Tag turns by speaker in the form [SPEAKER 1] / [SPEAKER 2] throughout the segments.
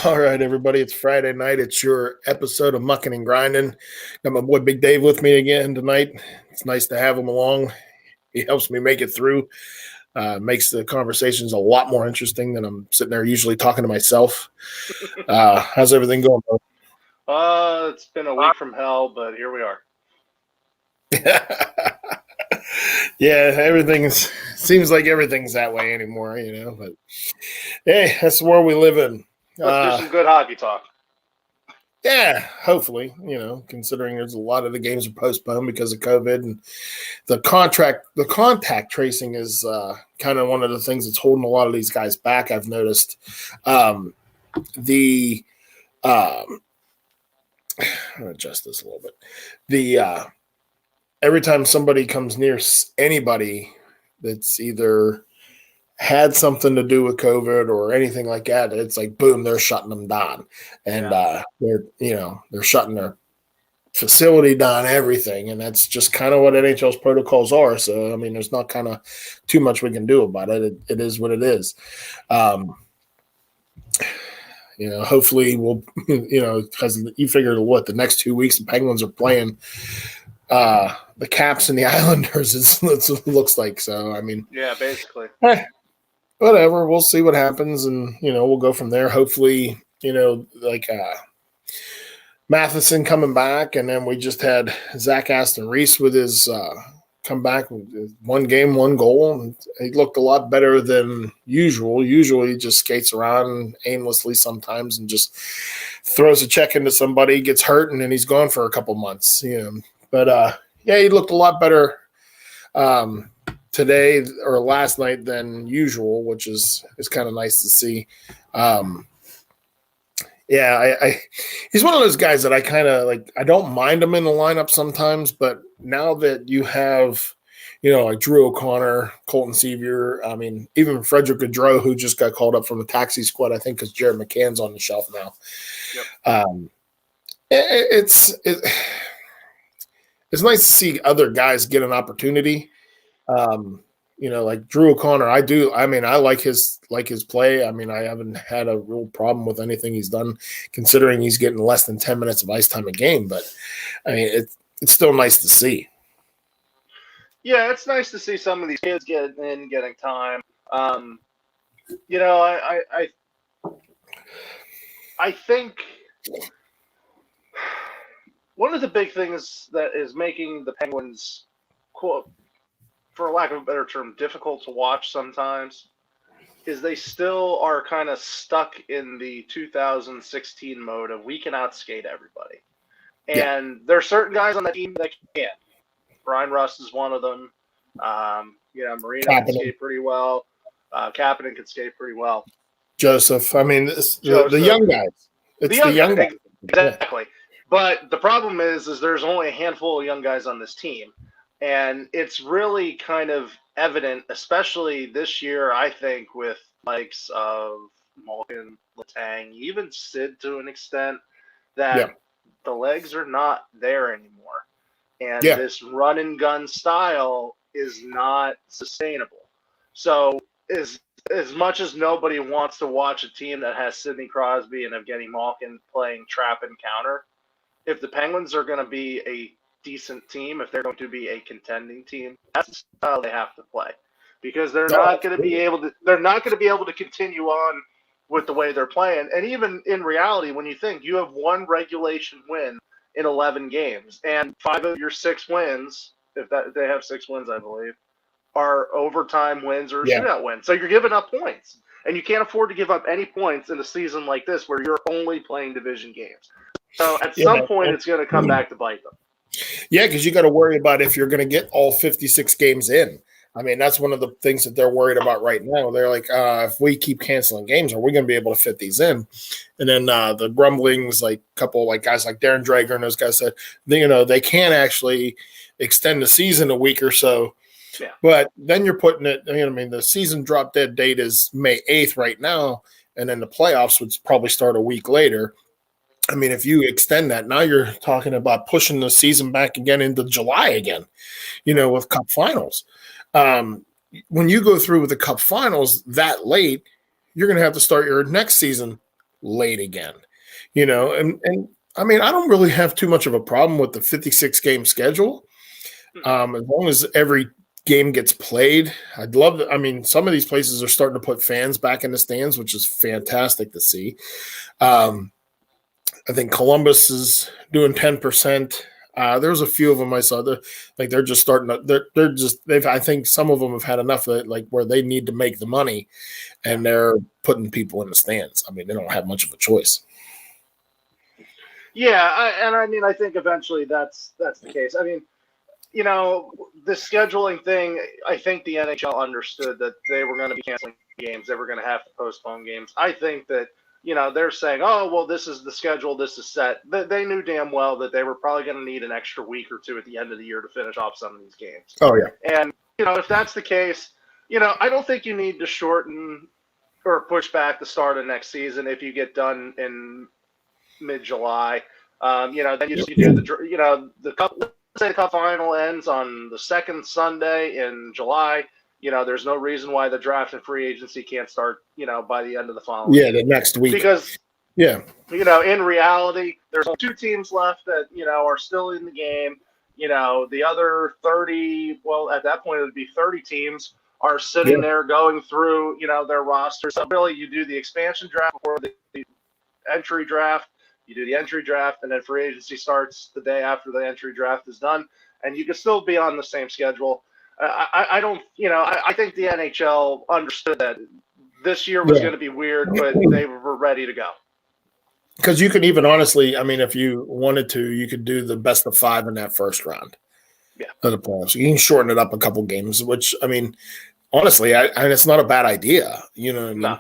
[SPEAKER 1] All right, everybody. It's Friday night. It's your episode of Muckin N Grindin. Got my boy Big Dave with me again tonight. It's nice to have him along. He helps me make it through. Makes the conversations a lot more interesting than I'm sitting there usually talking to myself. How's everything going, bro?
[SPEAKER 2] It's been a week from hell, but here we are.
[SPEAKER 1] Yeah, seems like everything's that way anymore, but hey, that's the world we live in.
[SPEAKER 2] Let's do some good hockey talk.
[SPEAKER 1] Yeah, hopefully, considering there's a lot of the games are postponed because of COVID, and the contact tracing is kind of one of the things that's holding a lot of these guys back. I've noticed I'll adjust this a little bit. Every time somebody comes near anybody that's either had something to do with COVID or anything like that, it's like, boom, they're shutting them down. And they're shutting their facility down, everything. And that's just kind of what NHL's protocols are. So, I mean, there's not kind of too much we can do about it. It is what it is. Hopefully we'll, because you figure what the next 2 weeks the Penguins are playing the Caps and the Islanders, it looks like. So, I mean,
[SPEAKER 2] yeah, basically.
[SPEAKER 1] Whatever, we'll see what happens, and we'll go from there. Hopefully, Matheson coming back, and then we just had Zach Aston Reese with his come back with 1 game, 1 goal, and he looked a lot better than usual. Usually, he just skates around aimlessly sometimes and just throws a check into somebody, gets hurt, and then he's gone for a couple months. But he looked a lot better today or last night than usual, which is kind of nice to see. He's one of those guys that I kind of like. I don't mind him in the lineup sometimes, but now that you have, like Drew O'Connor, Colton Sevier, I mean, even Frederick Gaudreau, who just got called up from the taxi squad, I think, because Jared McCann's on the shelf now. Yep. It's nice to see other guys get an opportunity. Like Drew O'Connor, I like his play. I mean, I haven't had a real problem with anything he's done, considering he's getting less than 10 minutes of ice time a game. But I mean, it's still nice to see.
[SPEAKER 2] Yeah, it's nice to see some of these kids getting time. I think one of the big things that is making the Penguins, quote, for lack of a better term, difficult to watch sometimes, is they still are kind of stuck in the 2016 mode of we can outskate everybody. And there are certain guys on that team that can. Brian Rust is one of them. Marino can skate pretty well. Kapanen can skate pretty well.
[SPEAKER 1] Joseph. I mean, the young guys. It's the young guys.
[SPEAKER 2] Exactly. But the problem is there's only a handful of young guys on this team. And it's really kind of evident, especially this year, I think, with likes of Muckin, Letang, even Sid to an extent, that the legs are not there anymore. And this run and gun style is not sustainable. So as much as nobody wants to watch a team that has Sidney Crosby and Evgeny Malkin playing trap and counter, if the Penguins are going to be a decent team, if they're going to be a contending team, that's the style they have to play, because they're not going to be able to continue on with the way they're playing. And even in reality, when you think you have 1 regulation win in 11 games, and 5 of your 6 wins, if they have 6 wins, I believe, are overtime wins or shootout wins. So you're giving up points, and you can't afford to give up any points in a season like this where you're only playing division games. So at some point, it's going to come back to bite them.
[SPEAKER 1] Yeah, because you got to worry about if you're going to get all 56 games in. I mean, that's one of the things that they're worried about right now. They're like, if we keep canceling games, are we going to be able to fit these in? And then the grumblings, like a couple like guys like Darren Drager and those guys said, they can actually extend the season a week or so. Yeah. But then you're putting it, the season drop dead date is May 8th right now, and then the playoffs would probably start a week later. I mean, if you extend that, now you're talking about pushing the season back again into July again, with Cup finals. When you go through with the Cup finals that late, you're going to have to start your next season late again, and I mean, I don't really have too much of a problem with the 56 game schedule. As long as every game gets played, I'd love to. I mean, some of these places are starting to put fans back in the stands, which is fantastic to see. I think Columbus is doing 10%. There's a few of them I saw. They're just starting to. I think some of them have had enough of it, like where they need to make the money, and they're putting people in the stands. I mean, they don't have much of a choice.
[SPEAKER 2] Yeah, I think eventually that's the case. I mean, the scheduling thing, I think the NHL understood that they were going to be canceling games. They were going to have to postpone games. I think that, they're saying, oh, well, this is the schedule. This is set. They knew damn well that they were probably going to need an extra week or two at the end of the year to finish off some of these games.
[SPEAKER 1] Oh, yeah.
[SPEAKER 2] And, if that's the case, I don't think you need to shorten or push back the start of next season if you get done in mid-July. Then you do the cup. Let's say the cup final ends on the second Sunday in July. There's no reason why the draft and free agency can't start, by the end of the following.
[SPEAKER 1] Yeah, the next week.
[SPEAKER 2] Because,
[SPEAKER 1] in
[SPEAKER 2] reality, there's only 2 teams left that, are still in the game. The other 30, well, at that point, it would be 30 teams are sitting there going through, their rosters. So really, you do the expansion draft before the entry draft. You do the entry draft, and then free agency starts the day after the entry draft is done, and you can still be on the same schedule. I don't, I think the NHL understood that this year was going to be weird, but they were ready to go.
[SPEAKER 1] Because you can even honestly, I mean, if you wanted to, you could do the best of 5 in that first round of the playoffs. You can shorten it up a couple games, which, I mean, honestly, it's not a bad idea. You know what I mean?
[SPEAKER 2] No.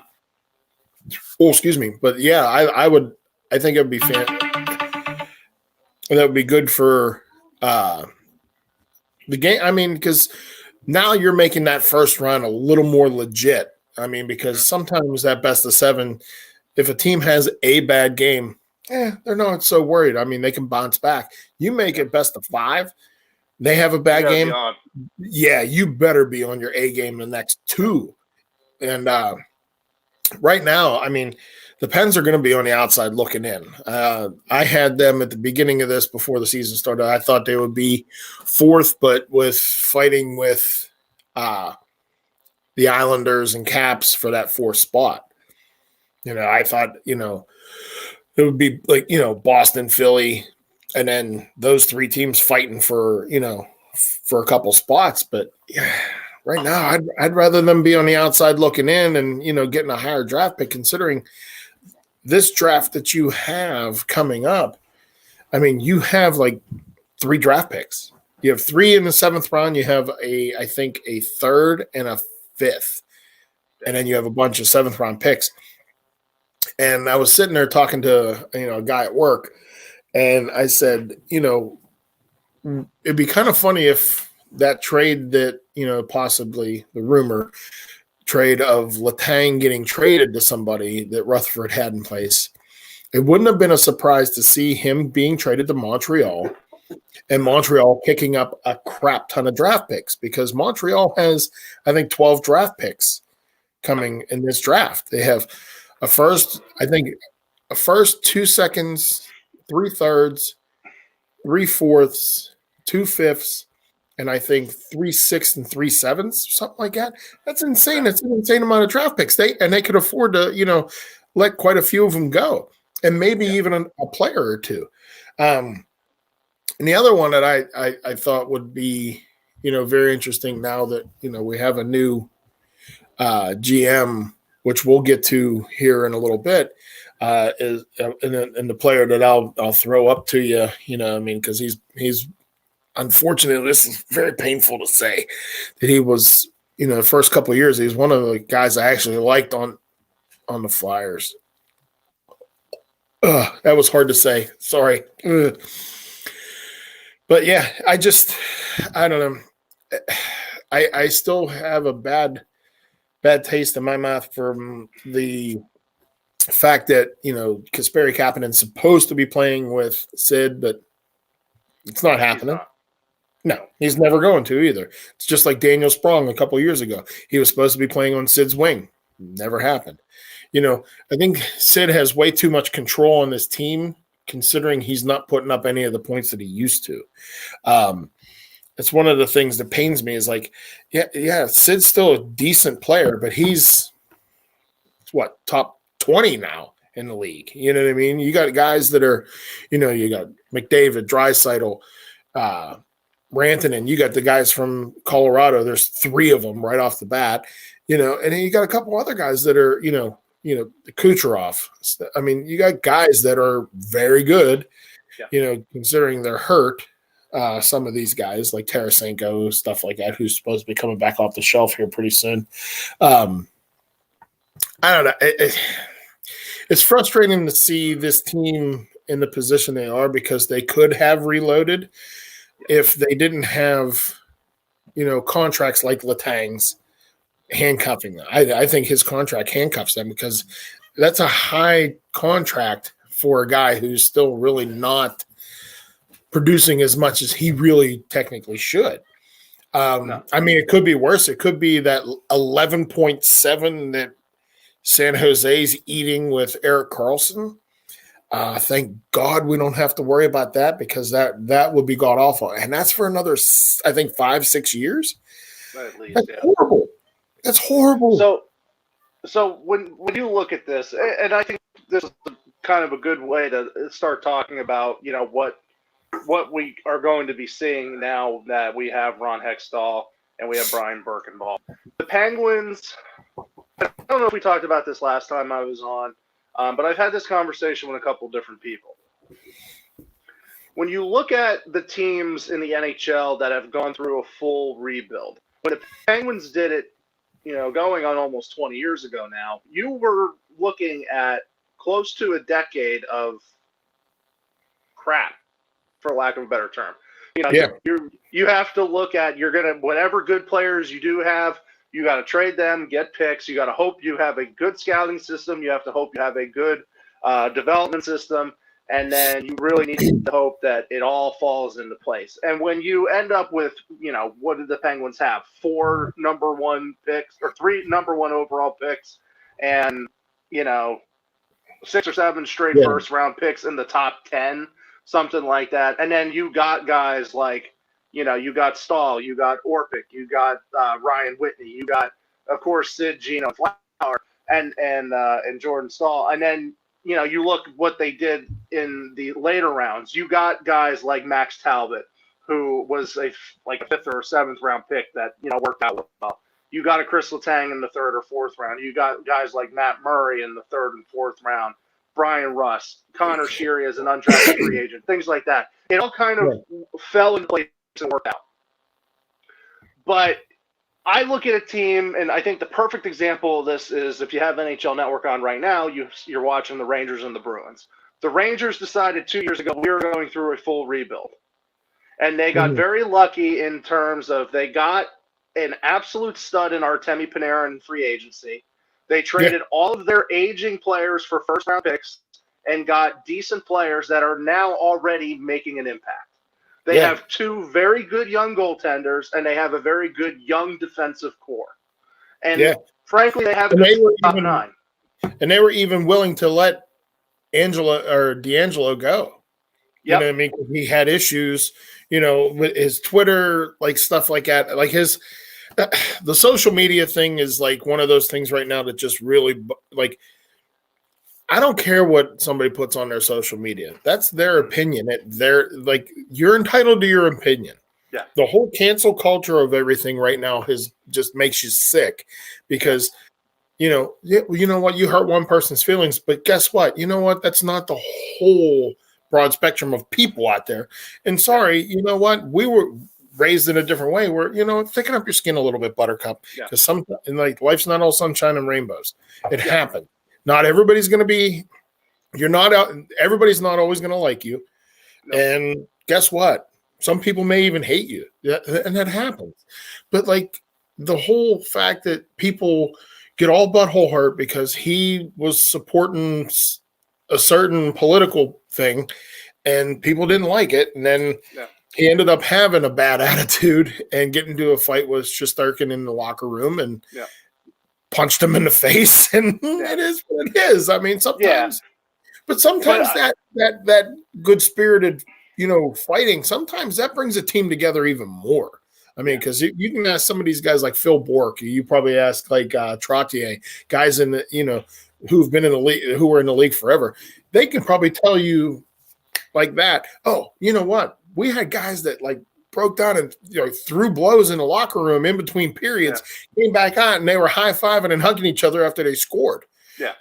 [SPEAKER 1] Oh, excuse me. But, yeah, I think it would be that would be good for the game. I mean, because now you're making that first round a little more legit. I mean, because sometimes that best of 7, if a team has a bad game, they're not so worried. I mean, they can bounce back. You make it best of 5, they have a bad game. Yeah, you better be on your A game the next 2. And right now, I mean, the Pens are going to be on the outside looking in. I had them at the beginning of this before the season started. I thought they would be 4th, but with fighting with the Islanders and Caps for that 4th spot. I thought, it would be like, Boston, Philly, and then those 3 teams fighting for, for a couple spots. But right now, I'd rather them be on the outside looking in and, getting a higher draft pick, considering this draft that you have coming up. I mean, you have like 3 draft picks. You have 3 in the 7th round. You have I think a 3rd and a 5th. And then you have a bunch of 7th round picks. And I was sitting there talking to, a guy at work, and I said, it'd be kind of funny if that trade that, possibly the rumor trade of Letang getting traded to somebody that Rutherford had in place, it wouldn't have been a surprise to see him being traded to Montreal and Montreal picking up a crap ton of draft picks, because Montreal has, I think, 12 draft picks coming in this draft. They have a first, 2 seconds, 3 thirds, 3 fourths, 2 fifths, and I think 3 sixths and 3 sevenths, something like that. That's insane. That's an insane amount of draft picks. They could afford to, let quite a few of them go, and maybe even a player or 2. And the other one that I thought would be, very interesting now that, we have a new GM, which we'll get to here in a little bit, is and the player that I'll throw up to you, because he's unfortunately, this is very painful to say, that he was, the first couple of years, he was one of the guys I actually liked on the Flyers. That was hard to say. Sorry. But yeah, I don't know. I still have a bad taste in my mouth from the fact that, Kasperi Kapanen's supposed to be playing with Sid, but it's not happening. No, he's never going to either. It's just like Daniel Sprong a couple years ago. He was supposed to be playing on Sid's wing. Never happened. I think Sid has way too much control on this team, considering he's not putting up any of the points that he used to. It's one of the things that pains me is like, Sid's still a decent player, but he's top 20 now in the league. You know what I mean? You got guys that are, you got McDavid, Draisaitl, Rantanen. You got the guys from Colorado. There's 3 of them right off the bat, and then you got a couple other guys that are, the Kucherov. I mean, you got guys that are very good, considering they're hurt. Some of these guys like Tarasenko, stuff like that, who's supposed to be coming back off the shelf here pretty soon. I don't know. It's frustrating to see this team in the position they are because they could have reloaded if they didn't have, contracts like Letang's handcuffing them. I think his contract handcuffs them because that's a high contract for a guy who's still really not producing as much as he really technically should. No. I mean, it could be worse. It could be that 11.7 that San Jose's eating with Erik Karlsson. Thank God we don't have to worry about that because that would be god awful. And that's for another, I think, 5-6 years.
[SPEAKER 2] At least,
[SPEAKER 1] that's horrible. That's horrible.
[SPEAKER 2] So when you look at this, and I think this is kind of a good way to start talking about, what we are going to be seeing now that we have Ron Hextall and we have Brian Birkenball. The Penguins, I don't know if we talked about this last time I was on, but I've had this conversation with a couple different people. When you look at the teams in the NHL that have gone through a full rebuild, when the Penguins did it, going on almost 20 years ago now, you were looking at close to a decade of crap, for lack of a better term. You have to look at, whatever good players you do have, you got to trade them, get picks. You got to hope you have a good scouting system. You have to hope you have a good development system. And then you really need to hope that it all falls into place. And when you end up with, what did the Penguins have? 4 number 1 picks or 3 number 1 overall picks and, 6 or 7 straight first round picks in the top 10, something like that. And then you got guys like, you got Stahl, you got Orpik, you got Ryan Whitney, you got, of course, Sid, Gino, Flower, and Jordan Stahl. And then, you look what they did in the later rounds. You got guys like Max Talbot, who was a 5th or 7th round pick that, worked out well. You got a Chris Letang in the 3rd or 4th round. You got guys like Matt Murray in the 3rd and 4th round. Brian Rust, Connor Sheary as an undrafted free agent, things like that. It all kind of fell into place and worked out. But I look at a team, and I think the perfect example of this is if you have NHL Network on right now, you're watching the Rangers and the Bruins. The Rangers decided 2 years ago we were going through a full rebuild. And they got very lucky in terms of they got an absolute stud in Artemi Panarin in free agency. They traded all of their aging players for first-round picks and got decent players that are now already making an impact. They have 2 very good young goaltenders, and they have a very good young defensive core. And frankly, they have a good top 9.
[SPEAKER 1] And they were even willing to let D'Angelo go. You know what I mean? He had issues, with his Twitter, stuff like that. The social media thing is one of those things right now that just really I don't care what somebody puts on their social media. That's their opinion. You're entitled to your opinion. Yeah. The whole cancel culture of everything right now just makes you sick because, you know what? You hurt one person's feelings, but guess what? You know what? That's not the whole broad spectrum of people out there. And sorry, you know what? We were raised in a different way where, thicken up your skin a little bit, Buttercup, because life's not all sunshine and rainbows. It happened. Not everybody's going to be, everybody's not always going to like you. No. And guess what? Some people may even hate you. And that happens. But the whole fact that people get all butthole hurt because he was supporting a certain political thing and people didn't like it. And then he ended up having a bad attitude and getting into a fight with Shesterkin in the locker room. And punched him in the face, and it is what it is. I mean, sometimes, but sometimes that good spirited, fighting, sometimes that brings a team together even more. I mean, because you can ask some of these guys like Phil Bork, you probably ask like Trottier, guys in the, who've been in the league, who were in the league forever. They can probably tell you like that. Oh, you know what? We had guys that like broke down and threw blows in the locker room in between periods, came back out, and they were high fiving and hugging each other after they scored.
[SPEAKER 2] Yeah,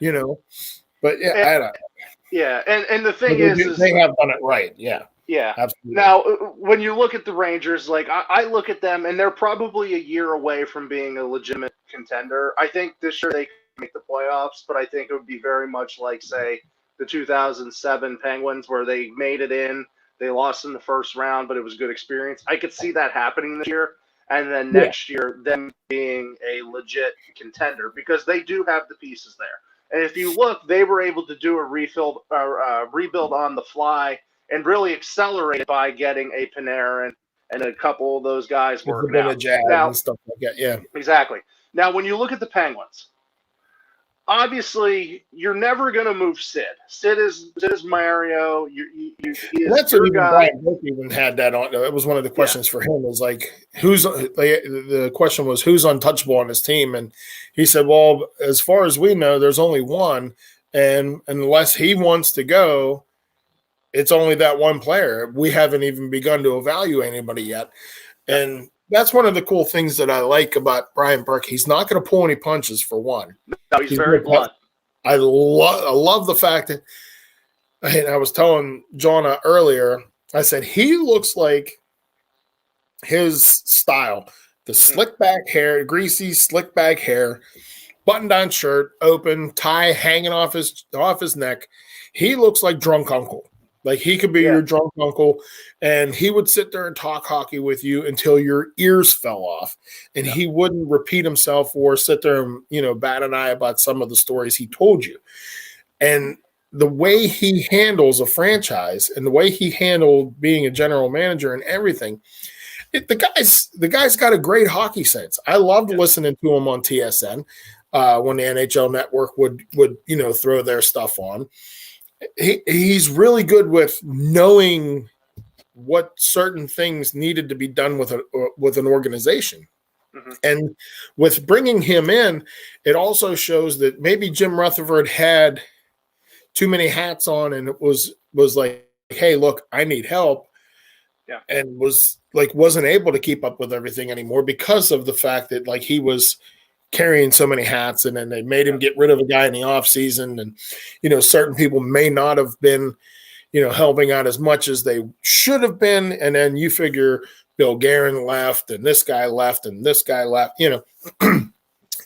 [SPEAKER 1] but
[SPEAKER 2] and the thing is
[SPEAKER 1] they have done it right. Yeah.
[SPEAKER 2] Yeah.
[SPEAKER 1] Absolutely.
[SPEAKER 2] Now, when you look at the Rangers, like I look at them, and they're probably a year away from being a legitimate contender. I think this year they can make the playoffs, but I think it would be very much like, say, the 2007 Penguins, where they made it in, they lost in the first round, but it was a good experience. I could see that happening this year, and then next year them being a legit contender, because they do have the pieces there. And if you look, they were able to do a rebuild on the fly, and really accelerated by getting a Panarin and a couple of those guys working out.
[SPEAKER 1] Now, and stuff like that. Yeah,
[SPEAKER 2] exactly. Now, when you look at the Penguins, obviously you're never going to move Sid. Sid is Mario.
[SPEAKER 1] That's what Brian Burke even had that on. It was one of the questions for him. Was like, the question was who's untouchable on his team, and he said, well, as far as we know, there's only one, and unless he wants to go, it's only that one player. We haven't even begun to evaluate anybody yet. And that's one of the cool things that I like about Brian Burke. He's not going to pull any punches, for one.
[SPEAKER 2] No, he's very blunt.
[SPEAKER 1] I love the fact that, and I was telling Jonna earlier, I said, he looks like his style, the slick back hair, greasy slick back hair, button-down shirt, open, tie hanging off his neck. He looks like drunk uncle. Like, he could be your drunk uncle, and he would sit there and talk hockey with you until your ears fell off, and he wouldn't repeat himself or sit there and, bat an eye about some of the stories he told you. And the way he handles a franchise and the way he handled being a general manager and everything, the guy's got a great hockey sense. I loved listening to him on TSN when the NHL Network would throw their stuff on. He's really good with knowing what certain things needed to be done with an organization. Mm-hmm. And with bringing him in, it also shows that maybe Jim Rutherford had too many hats on, and it was like, hey, look, I need help. Yeah. And wasn't able to keep up with everything anymore because of the fact that he was carrying so many hats, and then they made him get rid of a guy in the off season. And, certain people may not have been, helping out as much as they should have been. And then you figure Bill Guerin left, and this guy left, and this guy left,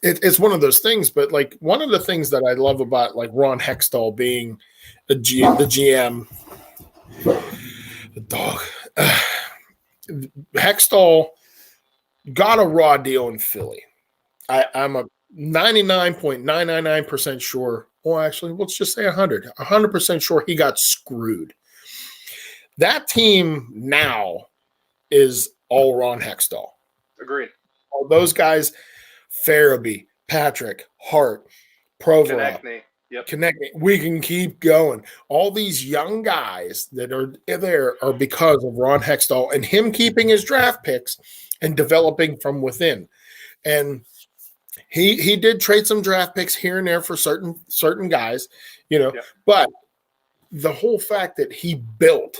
[SPEAKER 1] it's one of those things. But one of the things that I love about Ron Hextall being the GM, the dog, Hextall got a raw deal in Philly. I'm a 99.999% sure. Well, actually, let's just say 100% sure he got screwed. That team now is all Ron Hextall.
[SPEAKER 2] Agreed.
[SPEAKER 1] All those guys, Farabee, Patrick, Hart, Provorov, Konechny. We can keep going. All these young guys that are there are because of Ron Hextall and him keeping his draft picks and developing from within. And he did trade some draft picks here and there for certain guys, but the whole fact that he built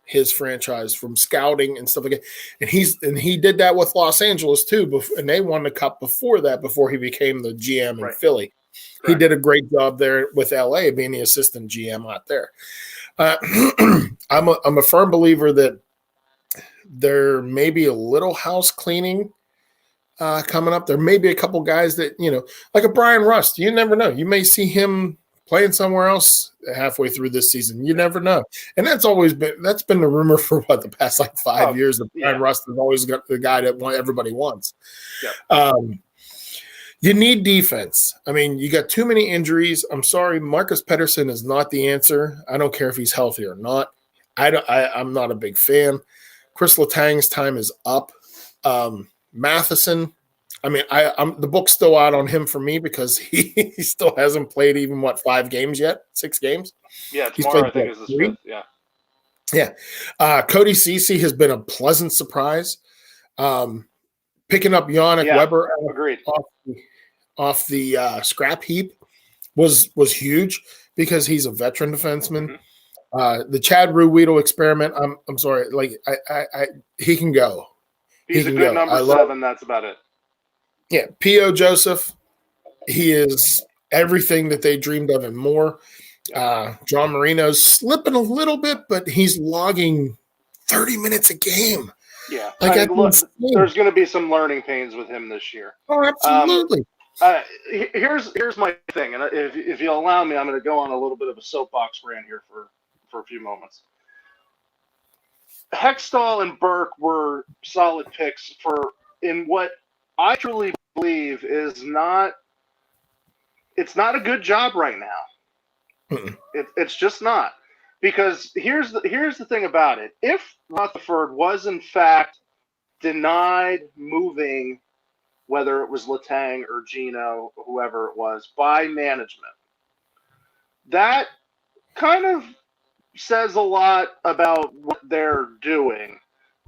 [SPEAKER 1] his franchise from scouting and stuff like that, and he did that with Los Angeles too, and they won the cup before he became the GM in Philly. Right. He did a great job there with LA, being the assistant GM out there. I'm a firm believer that there may be a little house cleaning coming up. There may be a couple guys that, like a Brian Rust. You never know. You may see him playing somewhere else halfway through this season. You never know. And that's been the rumor for the past 5 years. That Brian Rust has always got the guy that everybody wants. Yeah. You need defense. I mean, you got too many injuries. I'm sorry, Marcus Pettersson is not the answer. I don't care if he's healthy or not. I'm not a big fan. Chris Letang's time is up. Matheson, I mean, I'm the book's still out on him for me because he still hasn't played even 5 games yet, 6 games.
[SPEAKER 2] Yeah,
[SPEAKER 1] He's played
[SPEAKER 2] tomorrow I think is his
[SPEAKER 1] 3.
[SPEAKER 2] fifth. Yeah.
[SPEAKER 1] Yeah. Cody Cece has been a pleasant surprise. Picking up Yannick Weber
[SPEAKER 2] agreed.
[SPEAKER 1] off the scrap heap was huge because he's a veteran defenseman. The Chad Ruweedle experiment. I'm sorry, like I he can go.
[SPEAKER 2] He's a good number 7. That's about it.
[SPEAKER 1] Yeah, P.O. Joseph. He is everything that they dreamed of and more. John Marino's slipping a little bit, but he's logging 30 minutes a game.
[SPEAKER 2] Yeah, there's going to be some learning pains with him this year.
[SPEAKER 1] Oh, absolutely.
[SPEAKER 2] Here's my thing, and if you'll allow me, I'm going to go on a little bit of a soapbox rant here for a few moments. Hextall and Burke were solid picks in what I truly believe is not. It's not a good job right now. It's just not, because here's the thing about it. If Rutherford was in fact denied moving, whether it was Letang or Gino, whoever it was, by management, that kind of says a lot about what they're doing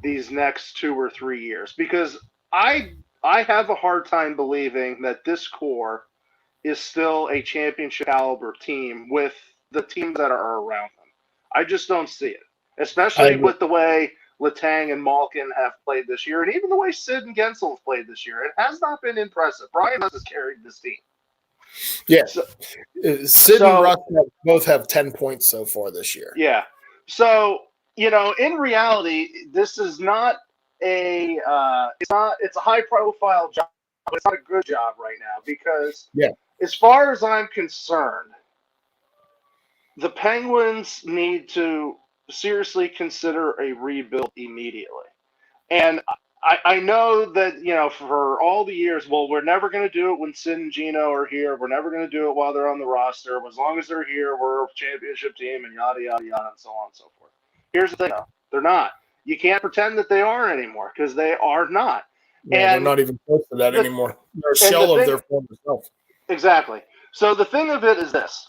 [SPEAKER 2] these next 2 or 3 years, because I have a hard time believing that this core is still a championship caliber team with the teams that are around them. I just don't see it, especially with the way Letang and Malkin have played this year, and even the way Sid and Gensel have played this year. It has not been impressive. Brian Russ has carried this team.
[SPEAKER 1] Yeah. Sid and Russ both have 10 points so far this year.
[SPEAKER 2] Yeah. So, in reality, this is not it's a high profile job. It's not a good job right now because as far as I'm concerned, the Penguins need to seriously consider a rebuild immediately. And I know that, for all the years, well, we're never going to do it when Sid and Gino are here. We're never going to do it while they're on the roster. As long as they're here, we're a championship team and yada, yada, yada, and so on and so forth. Here's the thing, though. They're not. You can't pretend that they are anymore because they are not.
[SPEAKER 1] Yeah, they're not even close to that anymore. They're a shell of their former self.
[SPEAKER 2] Exactly. So the thing of it is this.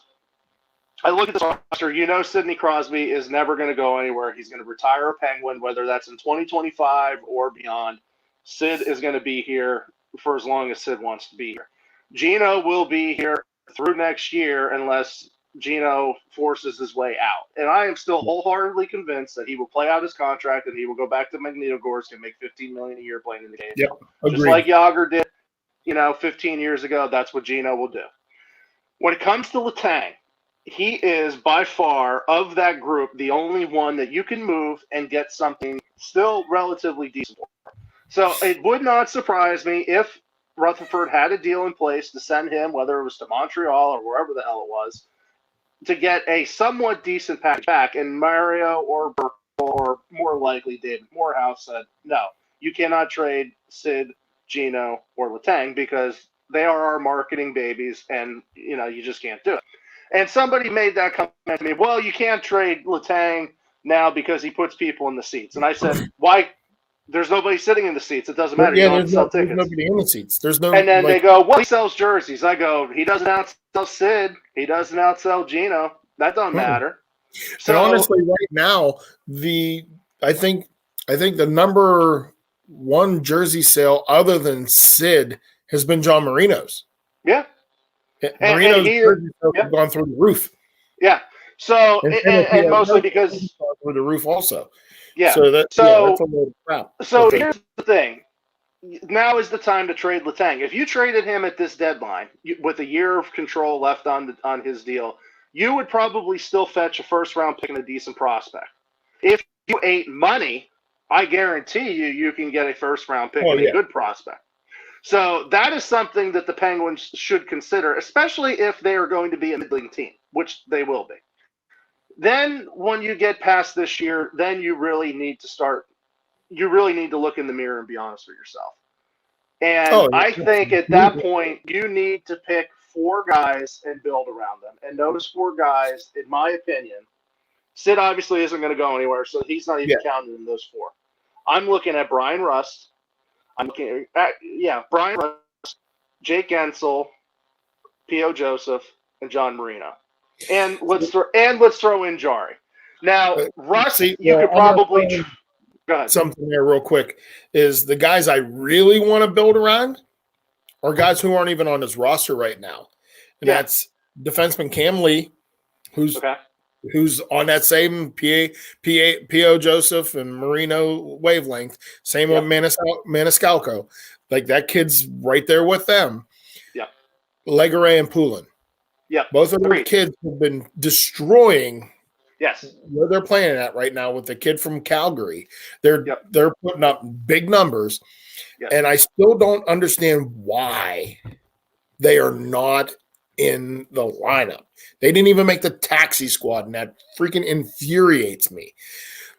[SPEAKER 2] I look at this roster, Sidney Crosby is never going to go anywhere. He's going to retire a Penguin, whether that's in 2025 or beyond. Sid is going to be here for as long as Sid wants to be here. Gino will be here through next year unless Gino forces his way out. And I am still wholeheartedly convinced that he will play out his contract and he will go back to Magnitogorsk and make $15 million a year playing in the game.
[SPEAKER 1] Yep,
[SPEAKER 2] just like Yager did, 15 years ago. That's what Gino will do. When it comes to Letang, he is by far of that group the only one that you can move and get something still relatively decent for. So it would not surprise me if Rutherford had a deal in place to send him, whether it was to Montreal or wherever the hell it was, to get a somewhat decent package back. And Mario or Burke or more likely David Morehouse said, no, you cannot trade Sid, Gino, or Letang because they are our marketing babies and, you just can't do it. And somebody made that comment to me, well, you can't trade Letang now because he puts people in the seats. And I said, why? There's nobody sitting in the seats. It doesn't matter. You don't sell tickets.
[SPEAKER 1] There's nobody in the seats. There's no.
[SPEAKER 2] And then they go, well, he sells jerseys. I go, he doesn't outsell Sid. He doesn't outsell Gino. That don't matter.
[SPEAKER 1] So and honestly, right now, I think the number one jersey sale other than Sid has been John Marino's.
[SPEAKER 2] Yeah.
[SPEAKER 1] Marino's jersey sales have gone through the roof.
[SPEAKER 2] Yeah. So and mostly because
[SPEAKER 1] gone through the roof also.
[SPEAKER 2] Yeah.
[SPEAKER 1] So that's a load of crap.
[SPEAKER 2] So here's the thing. Now is the time to trade Letang. If you traded him at this deadline with a year of control left on his deal, you would probably still fetch a first-round pick and a decent prospect. If you ate money, I guarantee you can get a first-round pick and a good prospect. So that is something that the Penguins should consider, especially if they are going to be a middling team, which they will be. Then when you get past this year, then you really need to look in the mirror and be honest with yourself. And I think at that point, you need to pick 4 guys and build around them. And those 4 guys, in my opinion, Sid obviously isn't going to go anywhere, so he's not even counted in those 4. I'm looking at Brian Rust. I'm looking at, Brian Rust, Jake Gensel, P.O. Joseph, and John Marino. And let's throw in Jari. Now, Russ, you could probably go ahead.
[SPEAKER 1] Something there real quick is the guys I really want to build around are guys who aren't even on his roster right now. And that's defenseman Cam Lee, who's on that same P.O. Joseph and Marino wavelength, same with Maniscalco. Like that kid's right there with them.
[SPEAKER 2] Yeah.
[SPEAKER 1] Legare and Poulin.
[SPEAKER 2] Yeah.
[SPEAKER 1] Both of those kids have been destroying where they're playing at right now with the kid from Calgary. They're putting up big numbers. Yes. And I still don't understand why they are not in the lineup. They didn't even make the taxi squad, and that freaking infuriates me.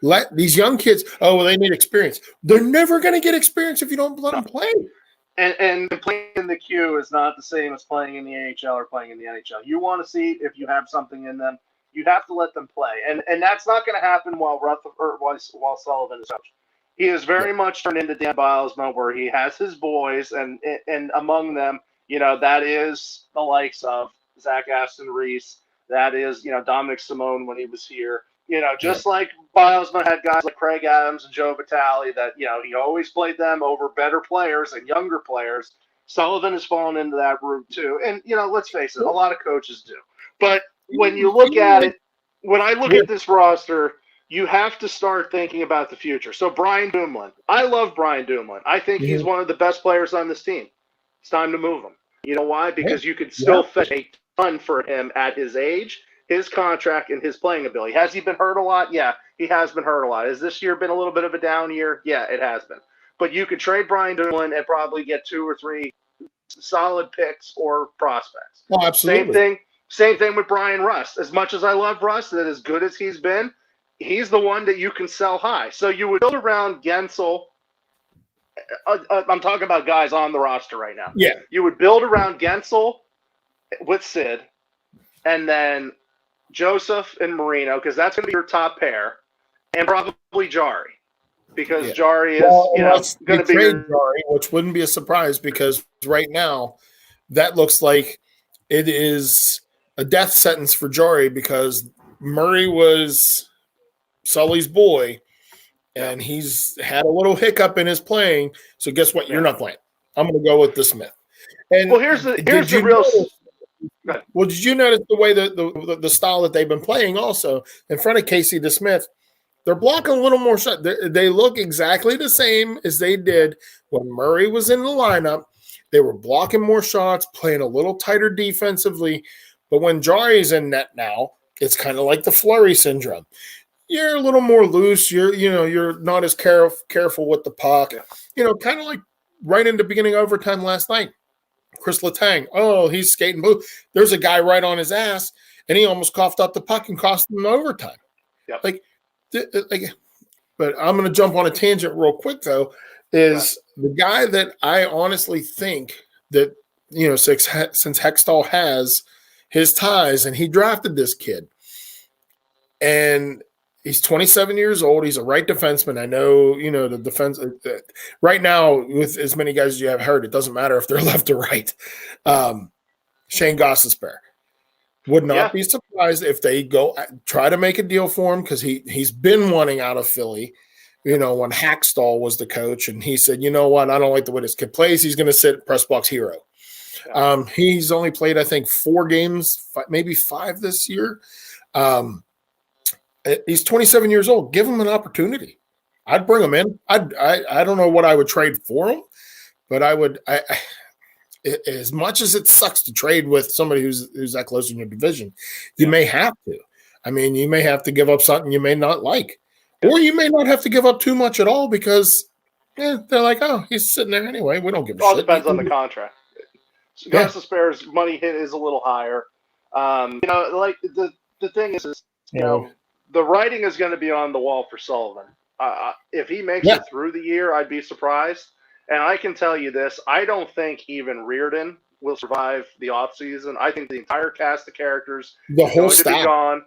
[SPEAKER 1] Let these young kids, they need experience. They're never going to get experience if you don't let them play.
[SPEAKER 2] And playing in the queue is not the same as playing in the AHL or playing in the NHL. You want to see if you have something in them. You have to let them play. And that's not going to happen while Sullivan is coach. He is very much turned into Dan Bilesma, where he has his boys, and among them, that is the likes of Zach Aston Reese. That is, Dominic Simone when he was here. Just like Bilesma had guys like Craig Adams and Joe Vitale that, he always played them over better players and younger players. Sullivan has fallen into that route too. And, let's face it, a lot of coaches do. But when you look at it, when I look at this roster, you have to start thinking about the future. So Brian Dumoulin. I love Brian Dumoulin. I think he's one of the best players on this team. It's time to move him. You know why? Because you could still fetch a ton for him at his age, his contract, and his playing ability. Has he been hurt a lot? Yeah, he has been hurt a lot. Has this year been a little bit of a down year? Yeah, it has been. But you could trade Brian Dumoulin and probably get 2 or 3 solid picks or prospects.
[SPEAKER 1] Oh, absolutely.
[SPEAKER 2] Same thing with Brian Rust. As much as I love Rust and as good as he's been, he's the one that you can sell high. So you would build around Gensel. I'm talking about guys on the roster right now.
[SPEAKER 1] Yeah.
[SPEAKER 2] You would build around Gensel with Sid, and then Joseph and Marino, because that's going to be your top pair, and probably Jari, because Jari is going to be
[SPEAKER 1] Jari, which wouldn't be a surprise because right now that looks like it is a death sentence for Jari because Murray was Sully's boy, and he's had a little hiccup in his playing. So guess what? You're not playing. I'm going to go with the Smith. And
[SPEAKER 2] here's the real.
[SPEAKER 1] Well, did you notice the way the style that they've been playing also in front of Casey DeSmith? They're blocking a little more shot. They look exactly the same as they did when Murray was in the lineup. They were blocking more shots, playing a little tighter defensively. But when Jari's in net now, it's kind of like the Fleury syndrome. You're a little more loose. You're not as careful with the puck. Kind of like right in the beginning of overtime last night. Chris Letang, he's skating blue. There's a guy right on his ass, and he almost coughed up the puck and cost him overtime.
[SPEAKER 2] Yep.
[SPEAKER 1] But I'm going to jump on a tangent real quick, though, is the guy that I honestly think that, since Hextall has his ties, and he drafted this kid, and he's 27 years old. He's a right defenseman. I know, the defense right now with as many guys as you have heard, it doesn't matter if they're left or right. Shane Gostisbehere. Would not be surprised if they go try to make a deal for him because he's been wanting out of Philly, when Hackstall was the coach, and he said, you know what, I don't like the way this kid plays. He's going to sit press box hero. He's only played, I think, 4 games, maybe 5 this year. He's 27 years old. Give him an opportunity. I'd bring him in. I don't know what I would trade for him, but I would. As much as it sucks to trade with somebody who's that close in your division, you may have to. I mean, you may have to give up something you may not like, or you may not have to give up too much at all because they're like, he's sitting there anyway. We don't give a shit.
[SPEAKER 2] All depends on the contract. So Gostisbehere's money hit is a little higher. Like the thing is the writing is going to be on the wall for Sullivan. If he makes it through the year, I'd be surprised. And I can tell you this, I don't think even Reardon will survive the offseason. I think the entire cast of characters is going to be gone.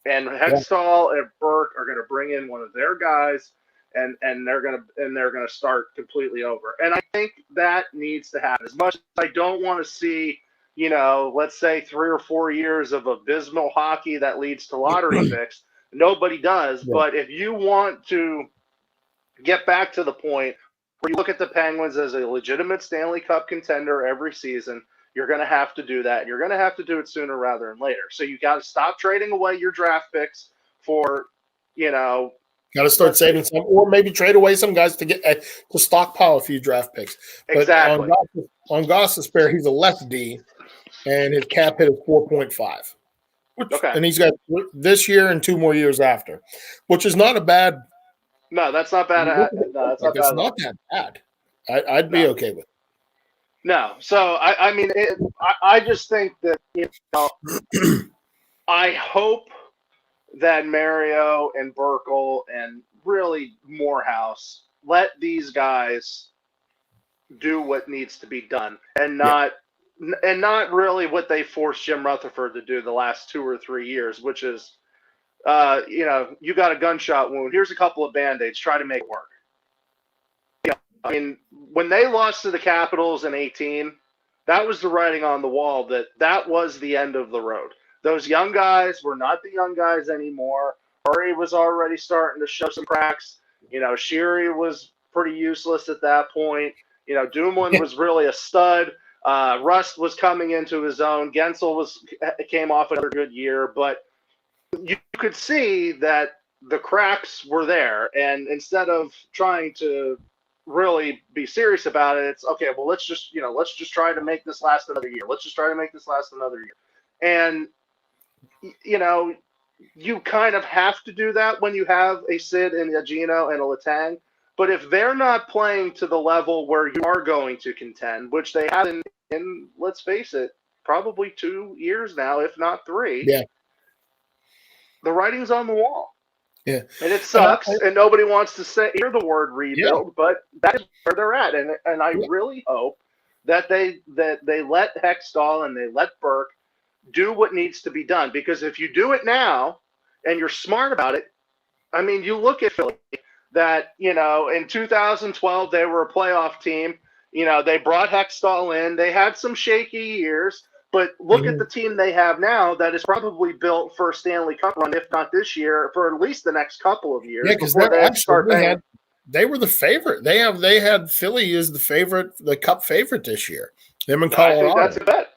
[SPEAKER 2] And Hextall and Burke are going to bring in one of their guys. and they're gonna start completely over. And I think that needs to happen. As much as I don't want to see, let's say 3 or 4 years of abysmal hockey that leads to lottery picks, nobody does.
[SPEAKER 1] Yeah.
[SPEAKER 2] But if you want to get back to the point where you look at the Penguins as a legitimate Stanley Cup contender every season, you're going to have to do that. You're going to have to do it sooner rather than later. So you got to stop trading away your draft picks for,
[SPEAKER 1] got to start saving some, or maybe trade away some guys to stockpile a few draft picks. But
[SPEAKER 2] exactly.
[SPEAKER 1] On Goss's pair, he's a left D, and his cap hit is 4.5. And he's got this year and 2 more years after, which is not a bad.
[SPEAKER 2] No, that's not bad.
[SPEAKER 1] It's not that bad. I'd be okay with it.
[SPEAKER 2] No. So, I mean, I just think that, I hope that Mario and Burkle and really Morehouse let these guys do what needs to be done and not really what they forced Jim Rutherford to do the last 2 or 3 years, which is, you got a gunshot wound. Here's a couple of Band-Aids. Try to make it work. I mean, when they lost to the Capitals in 2018, that was the writing on the wall that was the end of the road. Those young guys were not the young guys anymore. Murray was already starting to show some cracks. Sheary was pretty useless at that point. Dumoulin was really a stud. Rust was coming into his own. Gensel came off another good year, but you could see that the cracks were there. And instead of trying to really be serious about it, it's okay. Well, let's just try to make this last another year. Let's just try to make this last another year. And you kind of have to do that when you have a Sid and a Gino and a Letang. But if they're not playing to the level where you are going to contend, which they have in let's face it, probably 2 years now, if not 3,
[SPEAKER 1] yeah,
[SPEAKER 2] the writing's on the wall.
[SPEAKER 1] Yeah,
[SPEAKER 2] and it sucks, and nobody wants to hear the word rebuild, but that is where they're at. And I really hope that they let Hextall and they let Burke do what needs to be done. Because if you do it now and you're smart about it, I mean, you look at Philly, that, in 2012, they were a playoff team. They brought Hextall in. They had some shaky years, but look at the team they have now that is probably built for a Stanley Cup run, if not this year, for at least the next couple of years.
[SPEAKER 1] Yeah, because they were the favorite. They had Philly as the favorite, the Cup favorite this year. Them in Colorado.
[SPEAKER 2] I think that's a bet.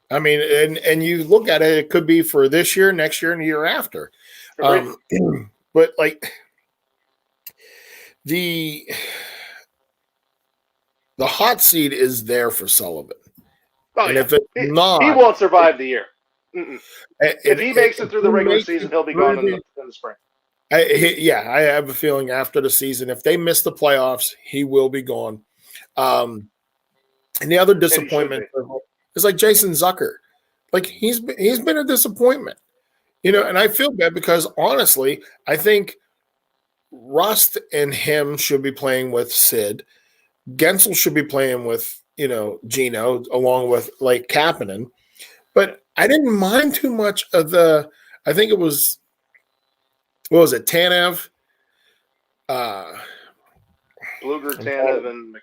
[SPEAKER 1] I mean, and you look at it, it could be for this year, next year, and the year after. But like the hot seat is there for Sullivan.
[SPEAKER 2] Oh,
[SPEAKER 1] and
[SPEAKER 2] yeah.
[SPEAKER 1] if it's not,
[SPEAKER 2] he won't survive the year. If he makes it through the regular season, he'll be gone in the spring.
[SPEAKER 1] I have a feeling after the season, if they miss the playoffs, he will be gone. And the other disappointment is like Jason Zucker. Like he's been a disappointment, and I feel bad because honestly, I think Rust and him should be playing with Sid. Gensel should be playing with, Gino along with like Kapanen. But I didn't mind too much of I think it was, what was it, Tanev?
[SPEAKER 2] Bluger, Tanev, and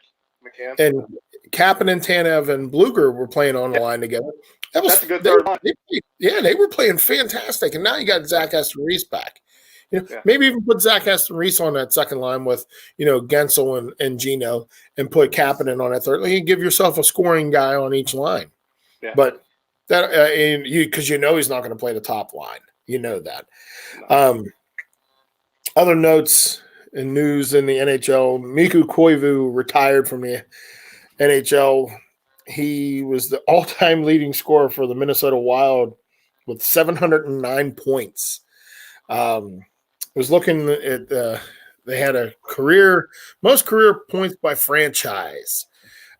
[SPEAKER 2] McCann.
[SPEAKER 1] And Kapanen, Tanev, and Bluger were playing on the line together.
[SPEAKER 2] That's a good third line.
[SPEAKER 1] They were playing fantastic. And now you got Zach Aston-Reese back. Maybe even put Zach Aston-Reese on that second line with, Gensel and Gino, and put Kapanen on that third. You give yourself a scoring guy on each line.
[SPEAKER 2] Yeah.
[SPEAKER 1] But that because he's not going to play the top line. You know that. No. Other notes and news in the NHL: Mikko Koivu retired from the NHL. He was the all-time leading scorer for the Minnesota Wild with 709 points. I was looking at they had most career points by franchise.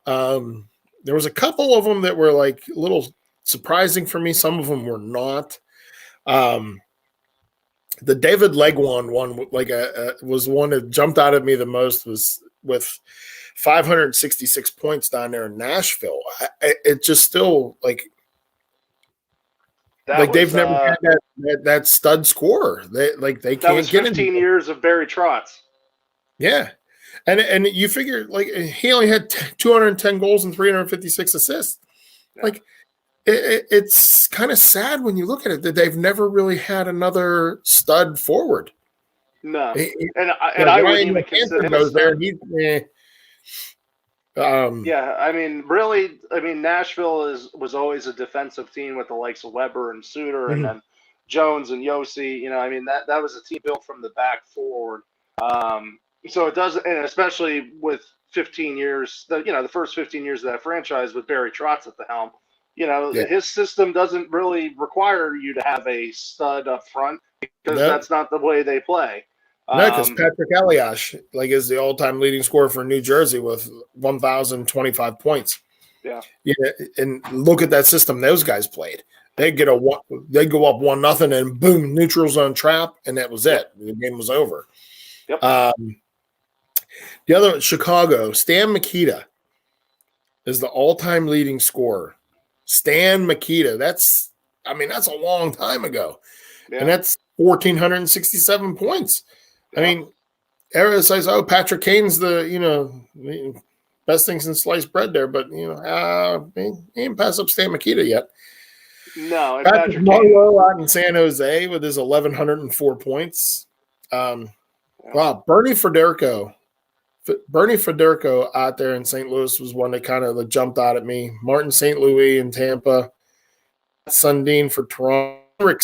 [SPEAKER 1] There was a couple of them that were like a little surprising for me. Some of them were not. The David Legwand one, was one that jumped out at me the most, was with 566 points down there in Nashville. It just still they've never had that stud scorer. They can't get
[SPEAKER 2] 15 years of Barry Trotz.
[SPEAKER 1] Yeah. And you figure like he only had 210 goals and 356 assists.
[SPEAKER 2] Yeah.
[SPEAKER 1] Like it's kind of sad when you look at it that they've never really had another stud forward.
[SPEAKER 2] No,
[SPEAKER 1] He,
[SPEAKER 2] and I wouldn't
[SPEAKER 1] Ryan
[SPEAKER 2] even consider
[SPEAKER 1] Johansson
[SPEAKER 2] him a
[SPEAKER 1] goes there
[SPEAKER 2] stud.
[SPEAKER 1] and he's
[SPEAKER 2] Yeah, I mean, really, I mean, Nashville was always a defensive team with the likes of Weber and Suter, and
[SPEAKER 1] mhm.
[SPEAKER 2] then Jones and Yossi. You know, I mean, that was a team built from the back forward. So it doesn't, and especially with 15 years, the first 15 years of that franchise with Barry Trotz at the helm.
[SPEAKER 1] Yeah.
[SPEAKER 2] His system doesn't really require you to have a stud up front because
[SPEAKER 1] No.
[SPEAKER 2] that's not the way they play.
[SPEAKER 1] No, because
[SPEAKER 2] Um,
[SPEAKER 1] Patrick Eliash is the all-time leading scorer for New Jersey with 1,025 points.
[SPEAKER 2] yeah.
[SPEAKER 1] Yeah, and look at that system those guys played. They get they go up 1-0, and boom, neutral zone trap, and that was
[SPEAKER 2] Yep.
[SPEAKER 1] it. The game was over.
[SPEAKER 2] Yep.
[SPEAKER 1] The other Chicago, Stan Mikita is the all-time leading scorer. Stan Mikita. That's a long time ago,
[SPEAKER 2] Yeah.
[SPEAKER 1] and that's 1,467 points.
[SPEAKER 2] Yeah.
[SPEAKER 1] I mean, everyone says, "Oh, Patrick Kane's the best thing since sliced bread there," but he ain't passed up Stan Mikita yet.
[SPEAKER 2] No, and
[SPEAKER 1] Patrick
[SPEAKER 2] Patrick
[SPEAKER 1] Marleau out in San Jose with his 1,104 points. Wow, Bernie Federico out there in St. Louis was one that kind of jumped out at me. Martin St. Louis in Tampa, Sundin for Toronto, Rick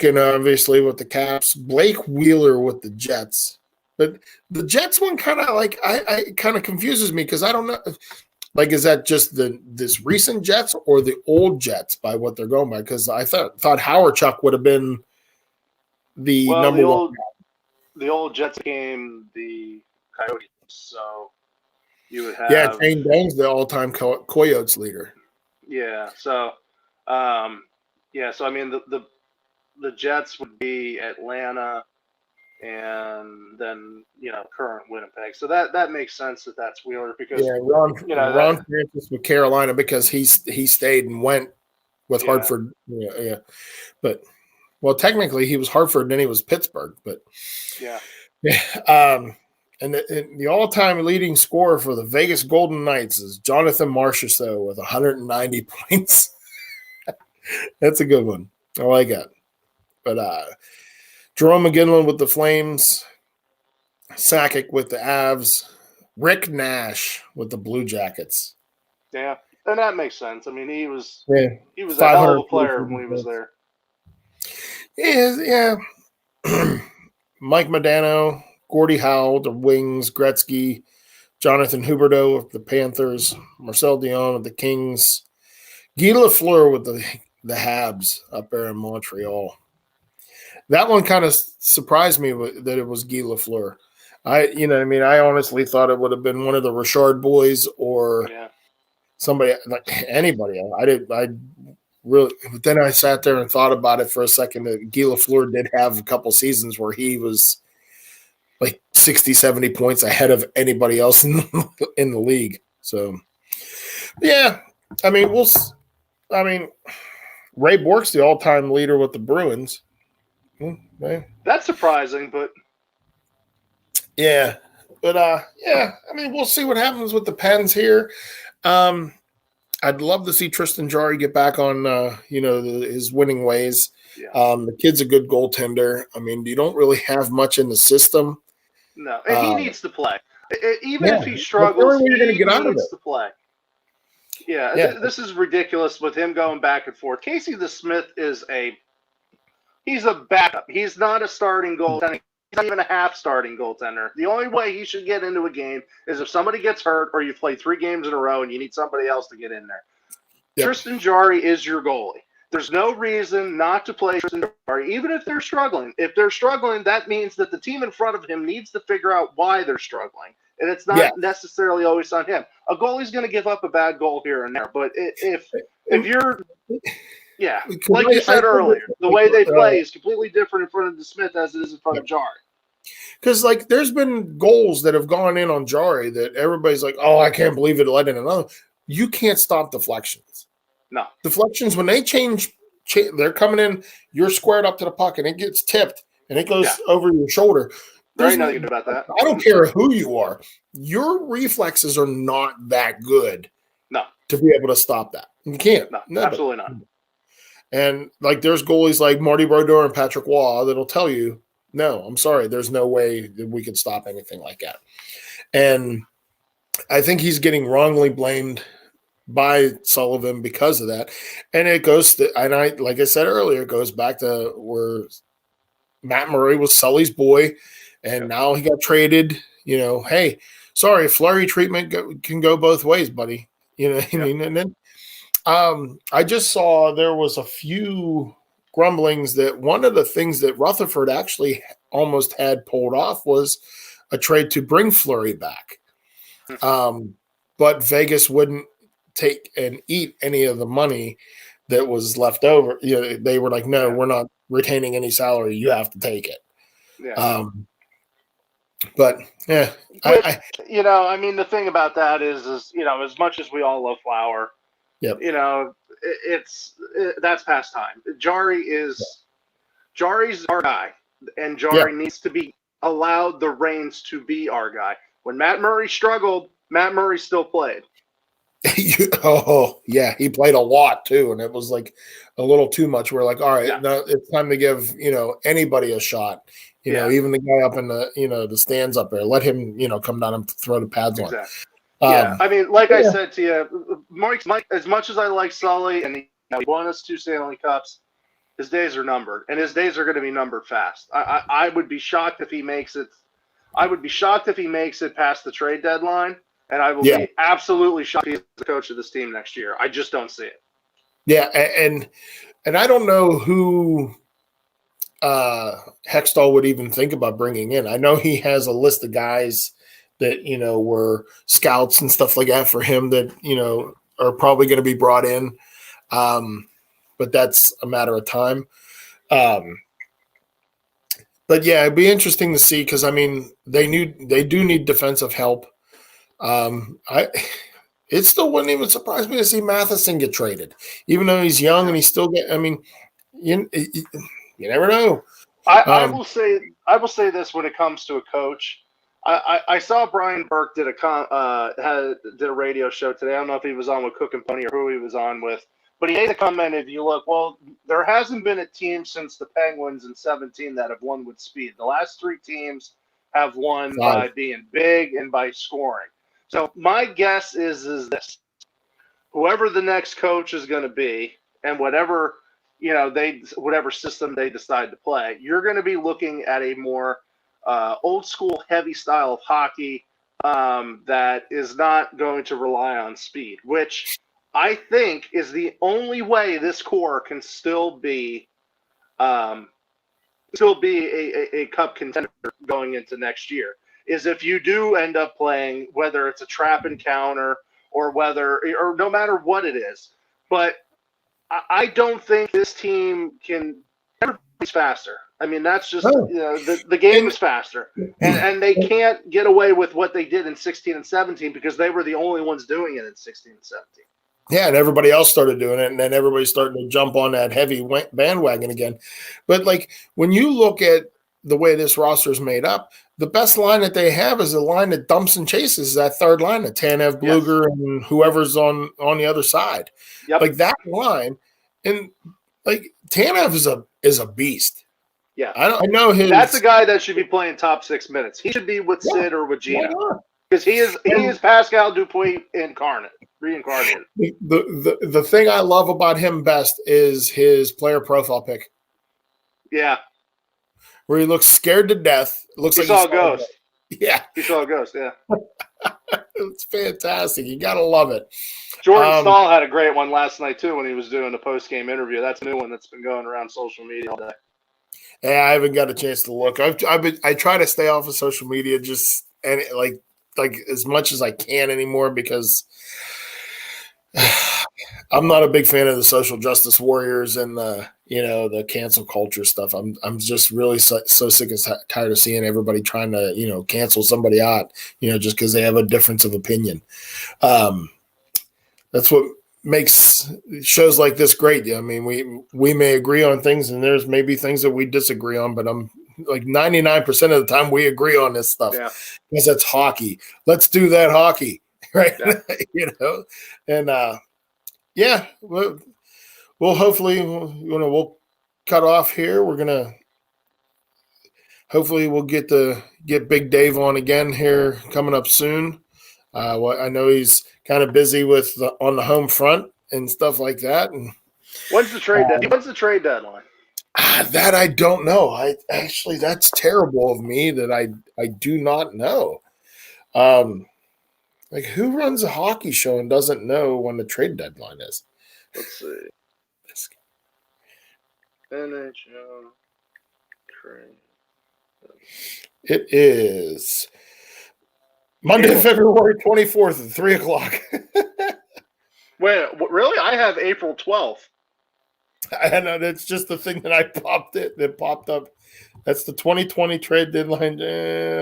[SPEAKER 1] and obviously with the Caps, Blake Wheeler with the Jets. But the Jets one kind of I kind of confuses me because I don't know. Like, is that just this recent Jets or the old Jets by what they're going by? Because I thought Howard would have been the number one.
[SPEAKER 2] The old Jets became the Coyotes, so you would have
[SPEAKER 1] Shane Doan's the all-time Coyotes leader.
[SPEAKER 2] Yeah, so so I mean the Jets would be Atlanta, and then current Winnipeg. So that makes sense that's Wheeler because
[SPEAKER 1] Ron Francis with Carolina because he stayed and went with Hartford. Yeah, but technically he was Hartford and then he was Pittsburgh. But
[SPEAKER 2] yeah.
[SPEAKER 1] And the all-time leading scorer for the Vegas Golden Knights is Jonathan Marchessault with 190 points. That's a good one. I like that. But Jerome McGinley with the Flames, Sakic with the Avs, Rick Nash with the Blue Jackets.
[SPEAKER 2] Yeah, and that makes sense. I mean, he was a hell of a player when he was there.
[SPEAKER 1] Yeah. Mike Modano, Gordie Howe, the Wings, Gretzky, Jonathan Huberdeau of the Panthers, Marcel Dion of the Kings, Guy Lafleur with the Habs up there in Montreal. That one kind of surprised me that it was Guy Lafleur. I honestly thought it would have been one of the Richard boys or somebody, like anybody. I really, but then I sat there and thought about it for a second. That Guy Lafleur did have a couple seasons where he was like 60, 70 points ahead of anybody else in the league. So, yeah, Ray Bork's the all-time leader with the Bruins.
[SPEAKER 2] That's surprising, but
[SPEAKER 1] yeah, but we'll see what happens with the Pens here. I'd love to see Tristan Jarry get back on, his winning ways.
[SPEAKER 2] Yeah.
[SPEAKER 1] The kid's a good goaltender. I mean, you don't really have much in the system.
[SPEAKER 2] No, and he needs to play. Even if he struggles, he needs to play. Yeah, this is ridiculous with him going back and forth. Casey DeSmith he's a backup. He's not a starting goaltender. He's not even a half starting goaltender. The only way he should get into a game is if somebody gets hurt or you play 3 games in a row and you need somebody else to get in there. Yep. Tristan Jarry is your goalie. There's no reason not to play Tristan Jarry, even if they're struggling. If they're struggling, that means that the team in front of him needs to figure out why they're struggling. And it's not necessarily always on him. A goalie's going to give up a bad goal here and there. But if you're – yeah, like you said earlier, the way they play is completely different in front of DeSmith as it is in front of Jarry.
[SPEAKER 1] Because, there's been goals that have gone in on Jarry that everybody's like, oh, I can't believe it let in another. You can't stop deflections.
[SPEAKER 2] No.
[SPEAKER 1] Deflections, when they change they're coming in, you're squared up to the puck, and it gets tipped, and it goes over your shoulder.
[SPEAKER 2] There ain't nothing about that.
[SPEAKER 1] I don't care who you are. Your reflexes are not that good.
[SPEAKER 2] No.
[SPEAKER 1] To be able to stop that. You can't.
[SPEAKER 2] No, absolutely not.
[SPEAKER 1] And like there's goalies like Marty Brodeur and Patrick Waugh that'll tell you, no, I'm sorry, there's no way that we could stop anything like that. And I think he's getting wrongly blamed by Sullivan because of that. And it goes to, and I, like I said earlier, it goes back to where Matt Murray was Sully's boy, and now he got traded. You know, hey, sorry, Fleury treatment can go both ways, buddy. You know what I mean? And then I just saw there was a few grumblings that one of the things that Rutherford actually almost had pulled off was a trade to bring Fleury back. But Vegas wouldn't take and eat any of the money that was left over. You know, they were like, no, we're not retaining any salary. You have to take it. Yeah. But yeah,
[SPEAKER 2] you know, I mean, the thing about that is, you know, as much as we all love Flower, you know, that's past time. Jari's our guy, and Jari needs to be allowed the reins to be our guy. When Matt Murray struggled, Matt Murray still played.
[SPEAKER 1] Oh yeah, he played a lot too, and it was like a little too much. We're like, all right, now it's time to give anybody a shot. You know, even the guy up in the the stands up there, let him come down and throw the pads on.
[SPEAKER 2] Yeah, I mean, like I said to you, Mike. As much as I like Sully and he won us 2 Stanley Cups, his days are numbered, and his days are going to be numbered fast. I would be shocked if he makes it. I would be shocked if he makes it past the trade deadline. And I will be absolutely shocked if he's the coach of this team next year. I just don't see it.
[SPEAKER 1] Yeah, and I don't know who Hextall would even think about bringing in. I know he has a list of guys that were scouts and stuff like that for him that are probably going to be brought in, but that's a matter of time. But yeah, it'd be interesting to see because I mean they do need defensive help. It still wouldn't even surprise me to see Matheson get traded, even though he's young and he's still get. I mean, you never know.
[SPEAKER 2] I will say this when it comes to a coach. I saw Brian Burke did a radio show today. I don't know if he was on with Cook and Pony or who he was on with, but he made a comment. If you look, well, there hasn't been a team since the Penguins in 2017 that have won with speed. The last 3 teams have won by being big and by scoring. So my guess is this: whoever the next coach is going to be, and whatever whatever system they decide to play, you're going to be looking at a more old school, heavy style of hockey that is not going to rely on speed, which I think is the only way this core can still be a cup contender going into next year. Is if you do end up playing, whether it's a trap and counter or no matter what it is. But I don't think this team can ever be faster. I mean, that's just the game is faster, and they can't get away with what they did in 16 and 17 because they were the only ones doing it in 16 and 17.
[SPEAKER 1] Yeah, and everybody else started doing it, and then everybody's starting to jump on that heavy bandwagon again. But like when you look at the way this roster is made up, the best line that they have is a line that dumps and chases that third line, the Tanev, Bluger, and whoever's on the other side. Yep. Like that line, and like Tanev is a beast.
[SPEAKER 2] Yeah,
[SPEAKER 1] I know his.
[SPEAKER 2] That's a guy that should be playing top 6 minutes. He should be with Sid or with Gino because he is Pascal Dupuis reincarnated.
[SPEAKER 1] The thing I love about him best is his player profile pic.
[SPEAKER 2] Yeah.
[SPEAKER 1] Where he looks scared to death. Looks like
[SPEAKER 2] he saw a ghost.
[SPEAKER 1] Yeah.
[SPEAKER 2] He saw a ghost, yeah.
[SPEAKER 1] It's fantastic. You got to love it.
[SPEAKER 2] Jordan Stahl had a great one last night, too, when he was doing the post-game interview. That's a new one that's been going around social media all day.
[SPEAKER 1] Yeah, I haven't got a chance to look. I try to stay off of social media like as much as I can anymore because I'm not a big fan of the social justice warriors and the cancel culture stuff. I'm just really so sick and tired of seeing everybody trying to cancel somebody out just because they have a difference of opinion. That's what makes shows like this great. I mean, we may agree on things, and there's maybe things that we disagree on, but I'm like 99% of the time we agree on this stuff because it's hockey. Let's do that hockey, right? Yeah. And we'll hopefully we'll cut off here. We're gonna hopefully we'll get Big Dave on again here coming up soon. I know he's kind of busy with on the home front and stuff like that. And
[SPEAKER 2] when's the trade deadline?
[SPEAKER 1] That I don't know. That's terrible of me that I do not know. Like who runs a hockey show and doesn't know when the trade deadline is?
[SPEAKER 2] Let's see. NHL trade.
[SPEAKER 1] It is Monday, February 24th at 3:00.
[SPEAKER 2] Wait, really? I have April 12th.
[SPEAKER 1] I know that's just the thing that popped up. That's the 2020 trade deadline.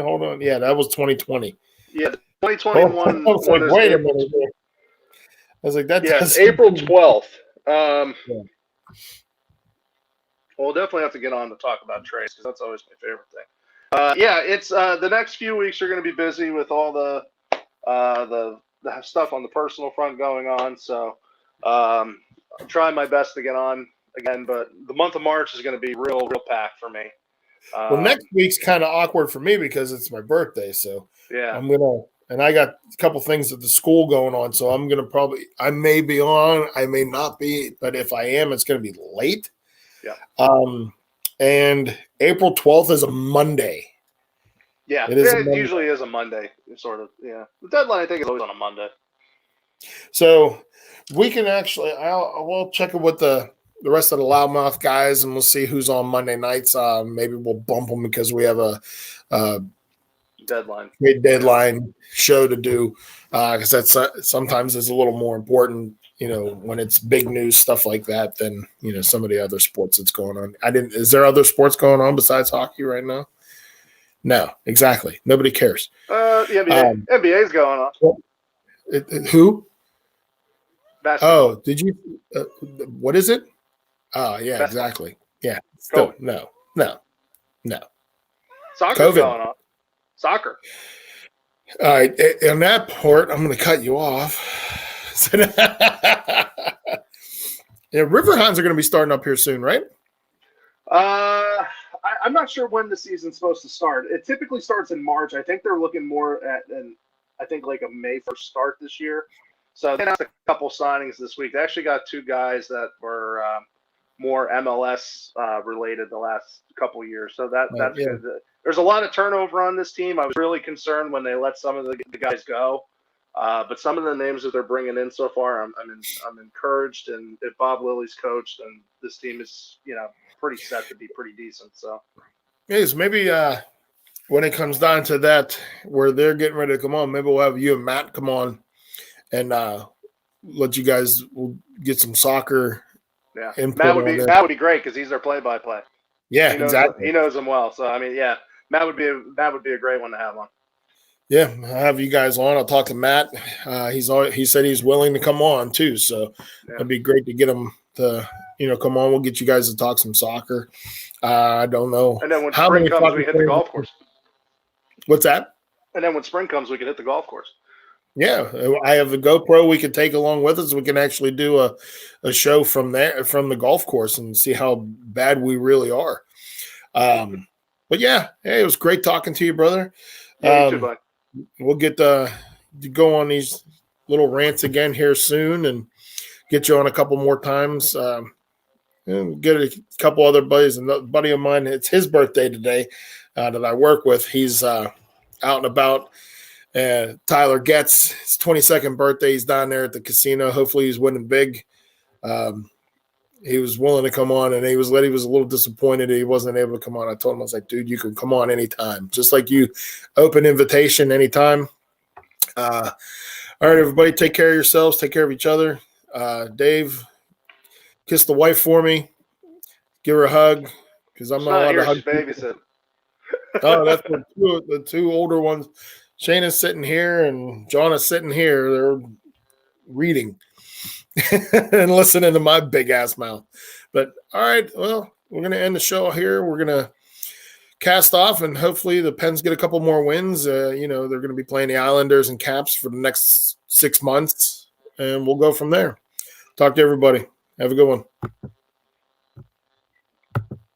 [SPEAKER 1] Hold on. Yeah, that was 2020.
[SPEAKER 2] Yeah, 2021.
[SPEAKER 1] I was like, wait a minute. I was like, that.
[SPEAKER 2] Yes, April 12th. Yeah. Well, we'll definitely have to get on to talk about trades because that's always my favorite thing. It's the next few weeks are going to be busy with all the stuff on the personal front going on. So I'm trying my best to get on again, but the month of March is going to be real packed for me.
[SPEAKER 1] Well, next week's kind of awkward for me because it's my birthday. So
[SPEAKER 2] yeah,
[SPEAKER 1] and I got a couple things at the school going on. So I may be on, I may not be, but if I am, it's going to be late.
[SPEAKER 2] Yeah.
[SPEAKER 1] And April 12th is a Monday.
[SPEAKER 2] Yeah, it usually is a Monday, sort of. Yeah, the deadline I think is always on a Monday.
[SPEAKER 1] So we can actually, we'll check it with the rest of the loudmouth guys, and we'll see who's on Monday nights. Maybe we'll bump them because we have a deadline show to do. Because that's sometimes is a little more important, when it's big news stuff like that than some of the other sports that's going on. Is there other sports going on besides hockey right now? No, exactly. Nobody cares.
[SPEAKER 2] The NBA's going on.
[SPEAKER 1] Who?
[SPEAKER 2] Basketball.
[SPEAKER 1] Oh, did you? What is it? Oh, yeah, basketball. Exactly. Yeah. Still, no.
[SPEAKER 2] Soccer's COVID. Going on. Soccer.
[SPEAKER 1] All right. On that part, I'm going to cut you off. Riverhounds are going to be starting up here soon, right?
[SPEAKER 2] I'm not sure when the season's supposed to start. It typically starts in March. I think they're looking more at like a May 1st start this year. So they announced a couple signings this week. They actually got two guys that were more MLS related the last couple of years. So that's good. There's a lot of turnover on this team. I was really concerned when they let some of the guys go. But some of the names that they're bringing in so far, I'm encouraged. And if Bob Lilly's coach, then this team is pretty set to be pretty decent. So
[SPEAKER 1] maybe when it comes down to that, where they're getting ready to come on, maybe we'll have you and Matt come on and let you guys get some soccer.
[SPEAKER 2] Yeah, Matt would be great because he's their play-by-play.
[SPEAKER 1] Yeah, exactly.
[SPEAKER 2] He knows them well. So Matt would be a great one to have on.
[SPEAKER 1] Yeah, I'll have you guys on. I'll talk to Matt. He said he's willing to come on too, so it'd be great to get him to come on. We'll get you guys to talk some soccer. I don't know.
[SPEAKER 2] And then when spring comes, we hit the golf course.
[SPEAKER 1] What's that?
[SPEAKER 2] And then when spring comes, we can hit the golf course.
[SPEAKER 1] Yeah, I have a GoPro we can take along with us. We can actually do a show from the golf course and see how bad we really are. But yeah, hey, it was great talking to you, brother.
[SPEAKER 2] Yeah, you too, bud.
[SPEAKER 1] We'll get to go on these little rants again here soon and get you on a couple more times. Get a couple other buddies. And a buddy of mine, it's his birthday today that I work with. He's out and about. Tyler Getz, his 22nd birthday. He's down there at the casino. Hopefully he's winning big. He was willing to come on, and he was a little disappointed that he wasn't able to come on. I told him, I was like, dude, you can come on anytime. Just like you, open invitation anytime. All right, everybody, take care of yourselves. Take care of each other. Dave, kiss the wife for me. Give her a hug because I'm not allowed to hug.
[SPEAKER 2] Babysit.
[SPEAKER 1] Oh, that's the two older ones. Shayna's sitting here and John is sitting here. They're reading. and listening to my big ass mouth. But all right, well, we're going to end the show here. We're going to cast off, and hopefully the Pens get a couple more wins. They're going to be playing the Islanders and Caps for the next 6 months, and we'll go from there. Talk to everybody. Have a good one.